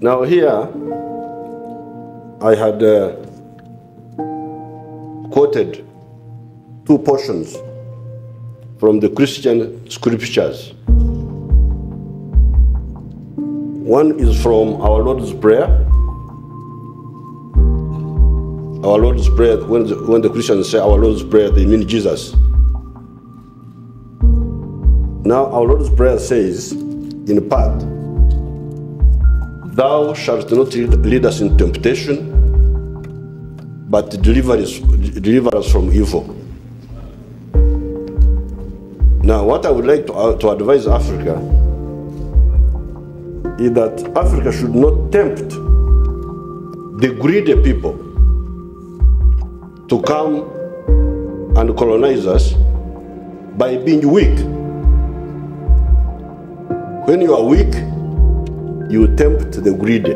Now here, I had quoted two portions from the Christian scriptures. One is from our Lord's Prayer. Our Lord's Prayer, when the Christians say our Lord's Prayer, they mean Jesus. Now our Lord's Prayer says, in part, "Thou shalt not lead us in temptation, but deliver us from evil." Now what I would like to advise Africa is that Africa should not tempt the greedy people to come and colonize us by being weak. When you are weak, you tempt the greedy.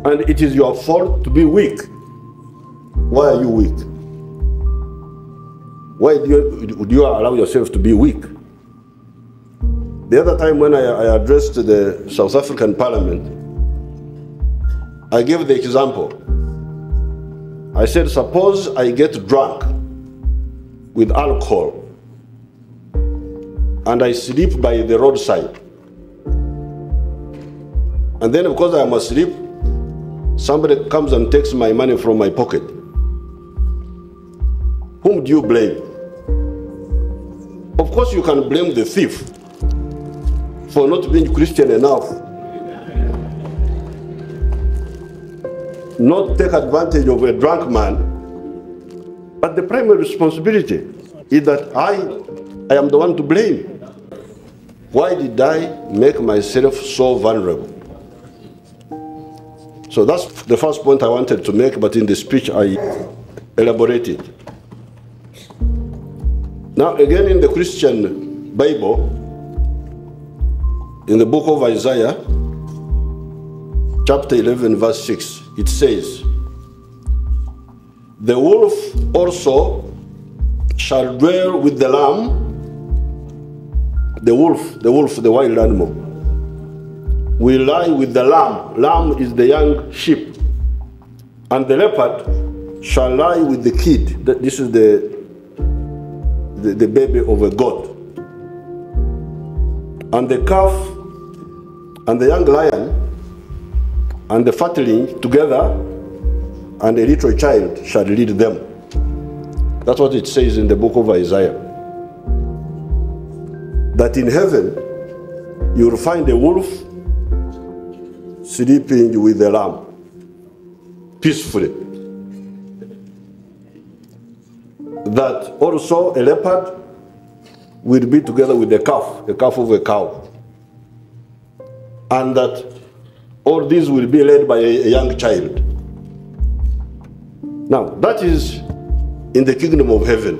And it is your fault to be weak. Why are you weak? Why do you allow yourself to be weak? The other time when I addressed the South African Parliament, I gave the example. I said, suppose I get drunk with alcohol and I sleep by the roadside. And then because I am asleep, somebody comes and takes my money from my pocket. Whom do you blame? Of course you can blame the thief for not being Christian enough, not take advantage of a drunk man. But the primary responsibility is that I am the one to blame. Why did I make myself so vulnerable? So that's the first point I wanted to make, but in the speech I elaborated. Now again in the Christian Bible, in the book of Isaiah, chapter 11, verse 6, it says, "The wolf also shall dwell with the lamb." The wolf, the wild animal, will lie with the lamb. Lamb is the young sheep. And the leopard shall lie with the kid. This is the baby of a goat. And the calf and the young lion and the fatling together, and a little child shall lead them. That's what it says in the book of Isaiah. That in heaven you will find a wolf sleeping with the lamb, peacefully. That also a leopard will be together with the calf of a cow. And that all these will be led by a young child. Now, that is in the kingdom of heaven,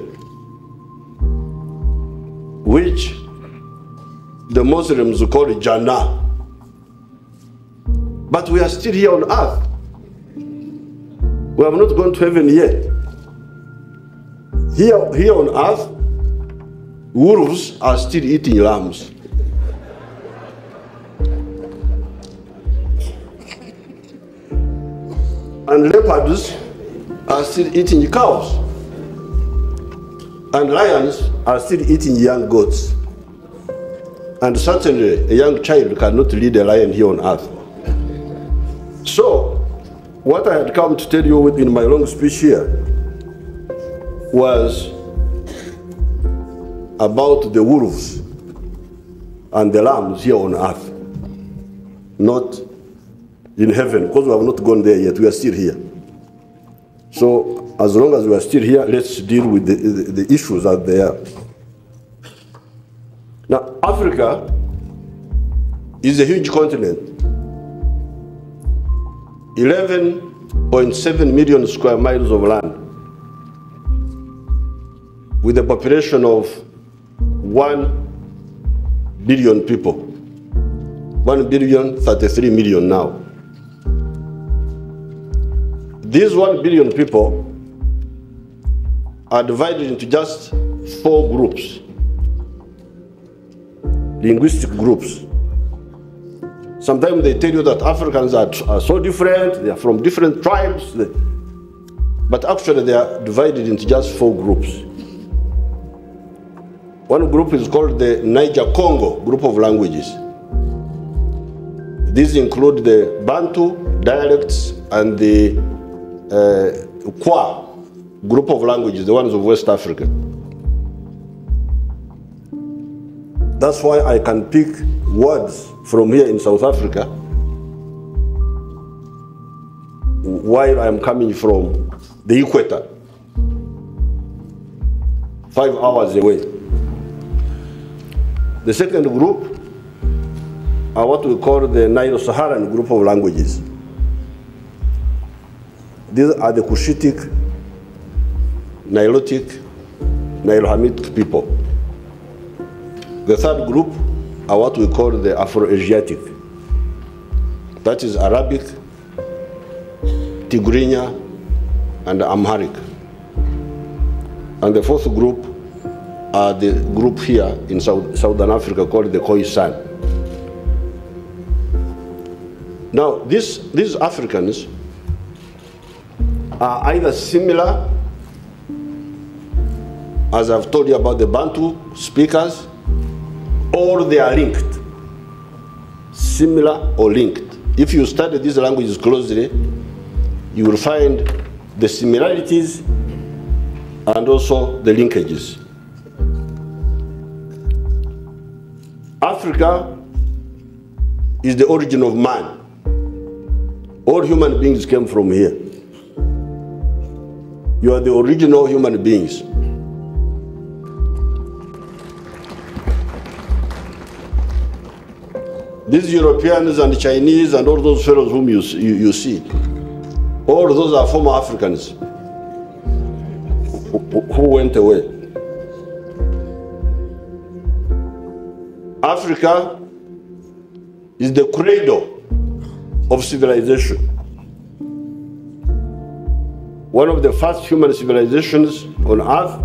which the Muslims call Jannah. But we are still here on earth. We have not gone to heaven yet. Here on earth, wolves are still eating lambs. And leopards are still eating cows. And lions are still eating young goats. And certainly a young child cannot lead a lion here on earth. So, what I had come to tell you in my long speech here was about the wolves and the lambs here on earth, not in heaven, because we have not gone there yet. We are still here. So as long as we are still here, let's deal with the issues out there. Now, Africa is a huge continent. 11.7 million square miles of land, with a population of 1 billion people. 1,033 million now. These 1 billion people are divided into just 4 groups, linguistic groups. Sometimes they tell you that Africans are so different, they are from different tribes, but actually they are divided into just 4 groups. One group is called the Niger-Congo group of languages. These include the Bantu dialects and the Kwa group of languages, the ones of West Africa. That's why I can pick words from here in South Africa while I'm coming from the equator, 5 hours away. The second group are what we call the Nilo-Saharan group of languages. These are the Cushitic, Nilotic, Nilo-Hamitic people. The third group are what we call the Afro-Asiatic. That is Arabic, Tigrinya, and Amharic. And the fourth group are the group here in Southern Africa called the Khoisan. Now, these Africans are either similar, as I've told you about the Bantu speakers, or they are linked, similar or linked. If you study these languages closely, you will find the similarities and also the linkages. Africa is the origin of man. All human beings came from here. You are the original human beings. These Europeans and Chinese and all those fellows whom you see, all those are former Africans who went away. Africa is the cradle of civilization. One of the first human civilizations on earth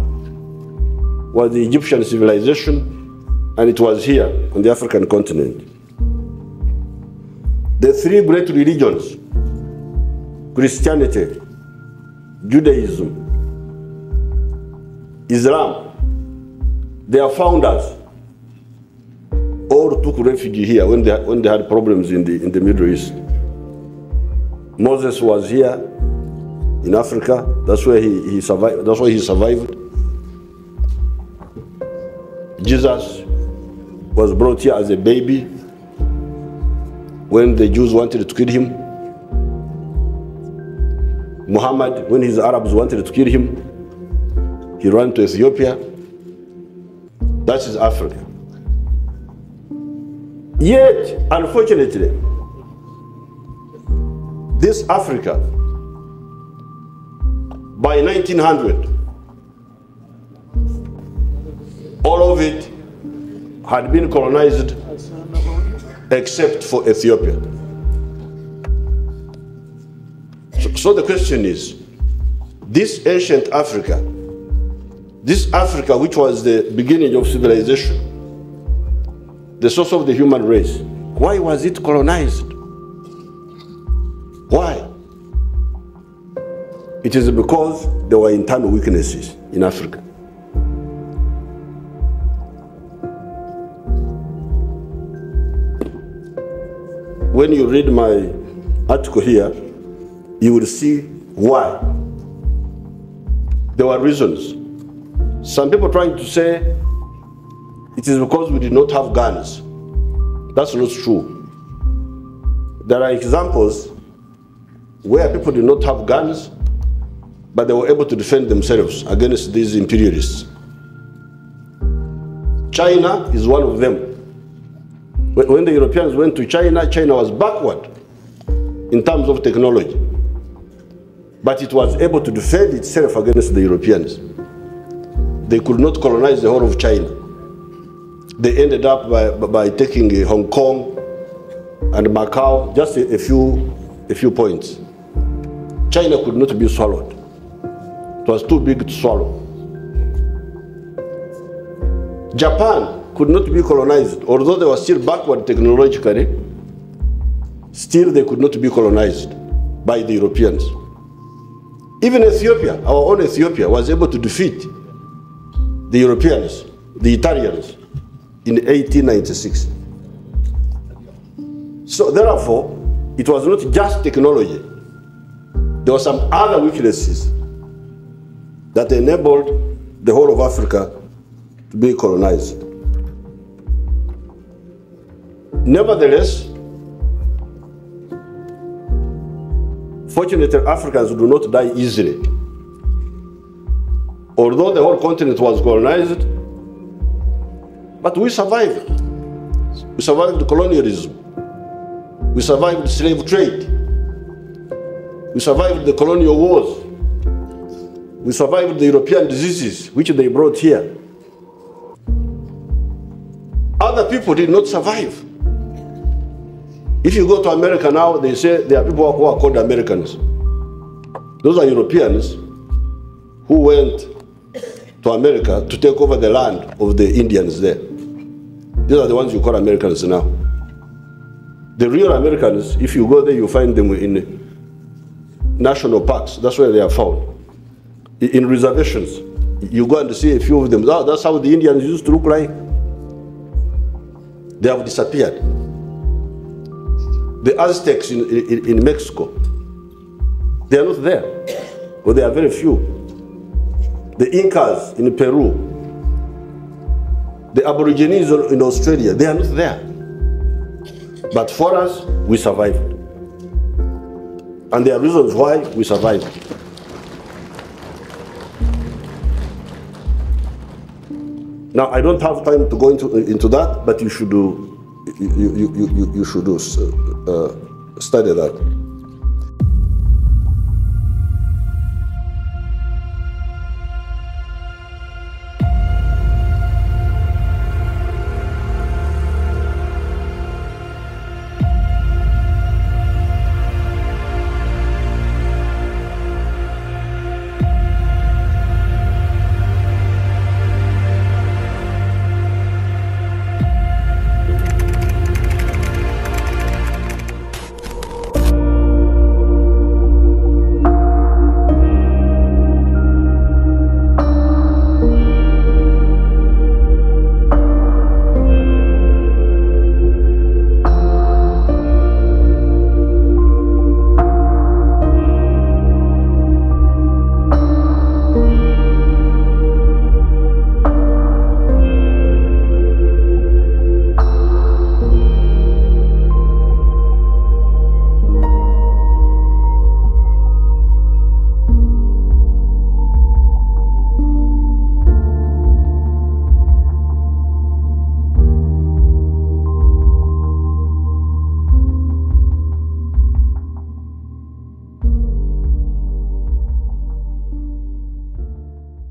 was the Egyptian civilization, and it was here on the African continent. The 3 great religions, Christianity, Judaism, Islam, their founders all took refuge here when they had problems in the Middle East. Moses was here in Africa. That's where he survived. That's why he survived. Jesus was brought here as a baby when the Jews wanted to kill him. Muhammad, when his Arabs wanted to kill him, he ran to Ethiopia. That is Africa. Yet, unfortunately, this Africa, by 1900, all of it had been colonized except for Ethiopia. So the question is, this ancient Africa, this Africa which was the beginning of civilization, the source of the human race, why was it colonized? Why? It is because there were internal weaknesses in Africa. When you read my article here, you will see why. There were reasons. Some people trying to say it is because we did not have guns. That's not true. There are examples where people did not have guns, but they were able to defend themselves against these imperialists. China is one of them. When the Europeans went to China, China was backward in terms of technology, but it was able to defend itself against the Europeans. They could not colonize the whole of China. They ended up by taking Hong Kong and Macau, just a few points. China could not be swallowed. It was too big to swallow. Japan could not be colonized, although they were still backward technologically, still they could not be colonized by the Europeans. Even Ethiopia, our own Ethiopia, was able to defeat the Europeans, the Italians, in 1896. So therefore, it was not just technology. There were some other weaknesses that enabled the whole of Africa to be colonized. Nevertheless, fortunately, Africans do not die easily. Although the whole continent was colonized, but we survived. We survived colonialism. We survived slave trade. We survived the colonial wars. We survived the European diseases which they brought here. Other people did not survive. If you go to America now, they say there are people who are called Americans. Those are Europeans who went to America to take over the land of the Indians there. These are the ones you call Americans now. The real Americans, if you go there, you find them in national parks. That's where they are found. In reservations, you go and see a few of them. That's how the Indians used to look like. They have disappeared. The Aztecs in Mexico, they are not there, or they are very few. The Incas in Peru, the Aborigines in Australia, they are not there. But for us, we survived. And there are reasons why we survived. Now, I don't have time to go into that, but you should do, you should study that.